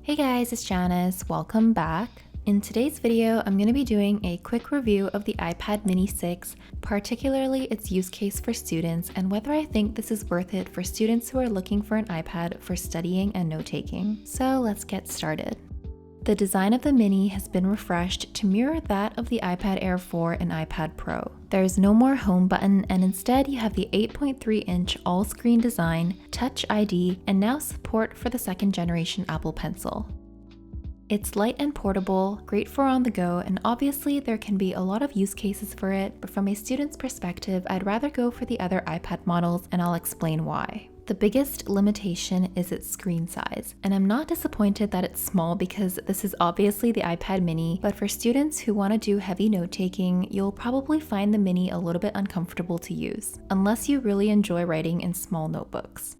Hey guys, it's Janice. Welcome back. In today's video, I'm going to be doing a quick review of the iPad mini 6, particularly its use case for students and whether I think this is worth it for students who are looking for an iPad for studying and note-taking. So let's get started. The design of the Mini has been refreshed to mirror that of the iPad Air 4 and iPad Pro. There is no more home button, and instead you have the 8.3-inch all-screen design, Touch ID, and now support for the second generation Apple Pencil. It's light and portable, great for on the go, and obviously there can be a lot of use cases for it, but from a student's perspective, I'd rather go for the other iPad models, and I'll explain why. The biggest limitation is its screen size, and I'm not disappointed that it's small because this is obviously the iPad mini, but for students who want to do heavy note-taking, you'll probably find the mini a little bit uncomfortable to use, unless you really enjoy writing in small notebooks.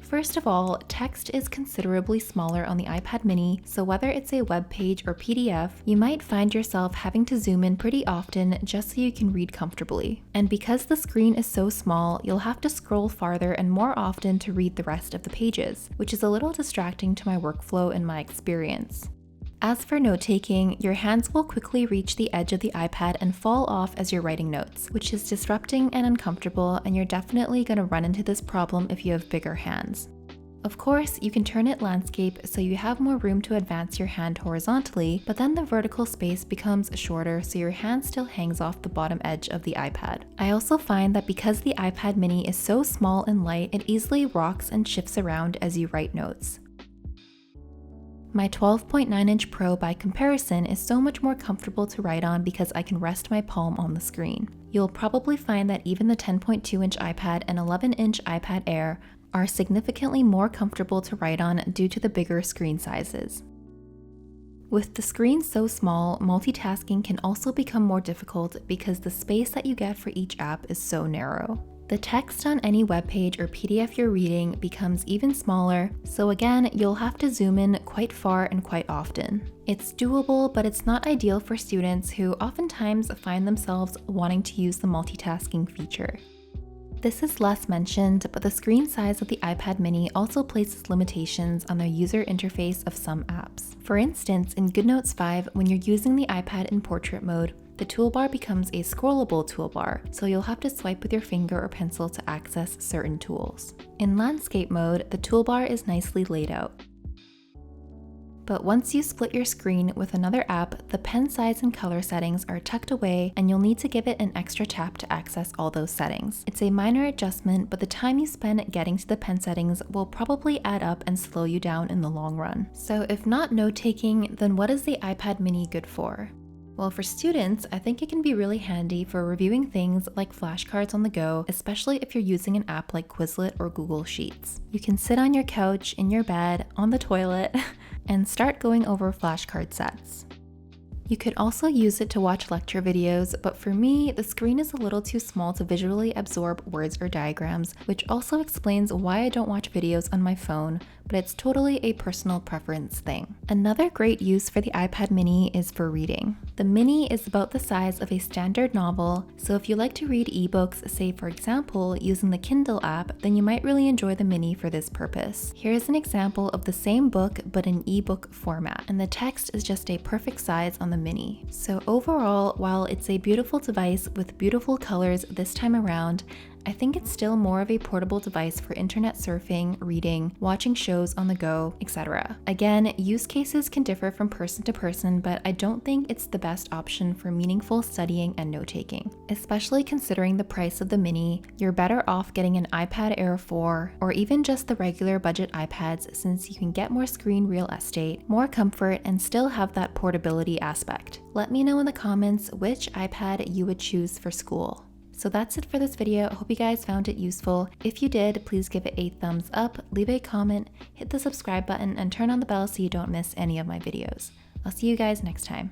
First of all, text is considerably smaller on the iPad mini, so whether it's a web page or PDF, you might find yourself having to zoom in pretty often just so you can read comfortably. And because the screen is so small, you'll have to scroll farther and more often to read the rest of the pages, which is a little distracting to my workflow and my experience. As for note-taking, your hands will quickly reach the edge of the iPad and fall off as you're writing notes, which is disrupting and uncomfortable, and you're definitely going to run into this problem if you have bigger hands. Of course, you can turn it landscape so you have more room to advance your hand horizontally, but then the vertical space becomes shorter so your hand still hangs off the bottom edge of the iPad. I also find that because the iPad mini is so small and light, it easily rocks and shifts around as you write notes. My 12.9-inch Pro by comparison is so much more comfortable to write on because I can rest my palm on the screen. You'll probably find that even the 10.2-inch iPad and 11-inch iPad Air are significantly more comfortable to write on due to the bigger screen sizes. With the screen so small, multitasking can also become more difficult because the space that you get for each app is so narrow. The text on any web page or PDF you're reading becomes even smaller, so again, you'll have to zoom in quite far and quite often. It's doable, but it's not ideal for students who oftentimes find themselves wanting to use the multitasking feature. This is less mentioned, but the screen size of the iPad mini also places limitations on the user interface of some apps. For instance, in GoodNotes 5, when you're using the iPad in portrait mode, the toolbar becomes a scrollable toolbar, so you'll have to swipe with your finger or pencil to access certain tools. In landscape mode, the toolbar is nicely laid out. But once you split your screen with another app, the pen size and color settings are tucked away and you'll need to give it an extra tap to access all those settings. It's a minor adjustment, but the time you spend getting to the pen settings will probably add up and slow you down in the long run. So if not note-taking, then what is the iPad mini good for? Well, for students, I think it can be really handy for reviewing things like flashcards on the go, especially if you're using an app like Quizlet or Google Sheets. You can sit on your couch, in your bed, on the toilet, and start going over flashcard sets. You could also use it to watch lecture videos, but for me, the screen is a little too small to visually absorb words or diagrams, which also explains why I don't watch videos on my phone, but it's totally a personal preference thing. Another great use for the iPad mini is for reading. The mini is about the size of a standard novel, so if you like to read ebooks, say for example, using the Kindle app, then you might really enjoy the mini for this purpose. Here's an example of the same book but in ebook format, and the text is just a perfect size on the mini. So overall, while it's a beautiful device with beautiful colors this time around, I think it's still more of a portable device for internet surfing, reading, watching shows on the go, etc. Again, use cases can differ from person to person, but I don't think it's the best option for meaningful studying and note-taking. Especially considering the price of the mini, you're better off getting an iPad Air 4 or even just the regular budget iPads since you can get more screen real estate, more comfort, and still have that portability aspect. Let me know in the comments which iPad you would choose for school. So that's it for this video. I hope you guys found it useful. If you did, please give it a thumbs up, leave a comment, hit the subscribe button, and turn on the bell so you don't miss any of my videos. I'll see you guys next time.